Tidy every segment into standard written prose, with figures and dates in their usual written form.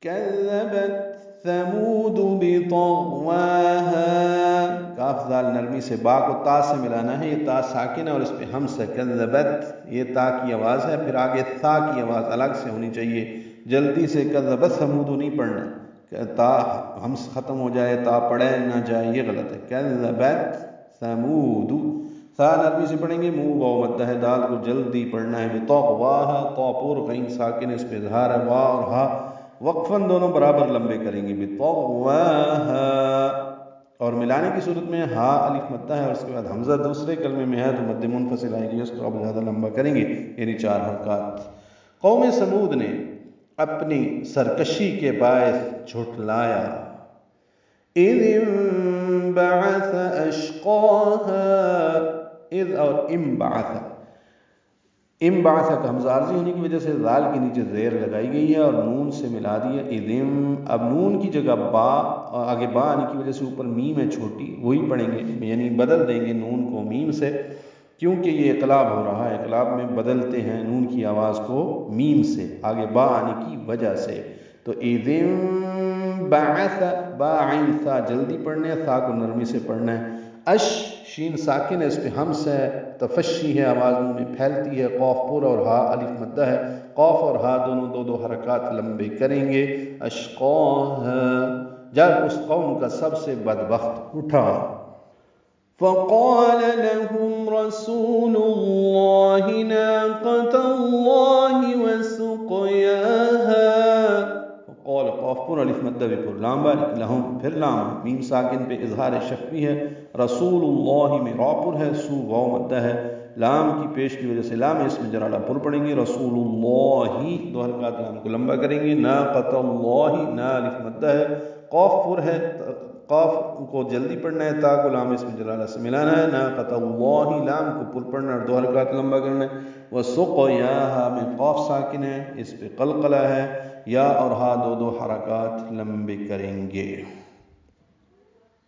كذبت ثمود بطغواها، کاف ذال نرمی سے، با کو تا سے ملانا ہے، یہ تا ساکن ہے اور اس پہ ہمس ہے، کذبت یہ تا کی آواز ہے، پھر آگے تھا کی آواز الگ سے ہونی چاہیے، جلدی سے کذبت ثمود نہیں پڑھنا، تا ہمس ختم ہو جائے تا پڑھے نہ جائے یہ غلط ہے، کذبت ثمود، ثا نرمی سے پڑھیں گے، منہ واو مدہ ہے، دال کو جلدی پڑھنا ہے، بطغواها، تو پور غین ساکن اس پہ اظہار ہے، وا اور ہا وقفاً دونوں برابر لمبے کریں گے، بطغواها، اور ملانے کی صورت میں ہا الف مدہ ہے اور اس کے بعد حمزہ دوسرے کلمے میں ہے تو مد منفصل آئے گی، اس کو اب زیادہ لمبا کریں گے، یعنی 4 حرکات۔ قوم سمود نے اپنی سرکشی کے باعث جھٹلایا، اذ انبعث اشقاها، اذ اور انبعث، انبعث کا حمزہ عارضی ہونے کی وجہ سے ذال کے نیچے زیر لگائی گئی ہے اور نون سے ملا دی ہے، اذم، اب نون کی جگہ با، آگے با آنے کی وجہ سے اوپر میم ہے چھوٹی، وہی پڑھیں گے، یعنی بدل دیں گے نون کو میم سے، کیونکہ یہ اقلاب ہو رہا ہے، اقلاب میں بدلتے ہیں نون کی آواز کو میم سے آگے با آنے کی وجہ سے، تو اذم بعث، با عین ثا جلدی پڑھنا ہے، ثا کو نرمی سے پڑھنا ہے، اش شین ساکن ہے اس پہ ہمس ہے، تفشی ہے، آواز منہ میں پھیلتی ہے، قوف پورا اور ہا الف مدہ ہے، قوف اور ہا دونوں دو حرکات لمبے کریں گے، اشقاها، جب اس قوم کا سب سے بدبخت اٹھا، فقال لهم رسول الله ناقة الله وسقياها، قول قوف پر الف مدہ بھی پر لام بارک لہم، پھر لام میم ساکن پہ اظہار شفوی ہے، رسول اللہ میں را پر ہے، سو واو مدہ ہے، لام کی پیش کی وجہ سے لام اس میں جرالہ پر پڑیں گے، رسول اللہ 2 حرکات لام کو لمبا کریں گے، ناقۃ اللہ، نا الف مدہ ہے، قوف پر ہے، قاف کو جلدی پڑھنا ہے، تا کو لام اس میں جلالہ سے ملانا ہے، ناقۃ اللہ، لام کو پر پڑھنا اور 2 حرکات لمبا کرنا ہے، وسقیاها میں قاف ساکن ہے اس پہ قلقلہ ہے، یا اور ہا 2 حرکات لمبے کریں گے۔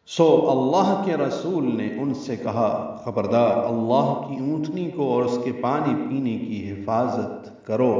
سو اللہ کے رسول نے ان سے کہا خبردار اللہ کی اونٹنی کو اور اس کے پانی پینے کی حفاظت کرو۔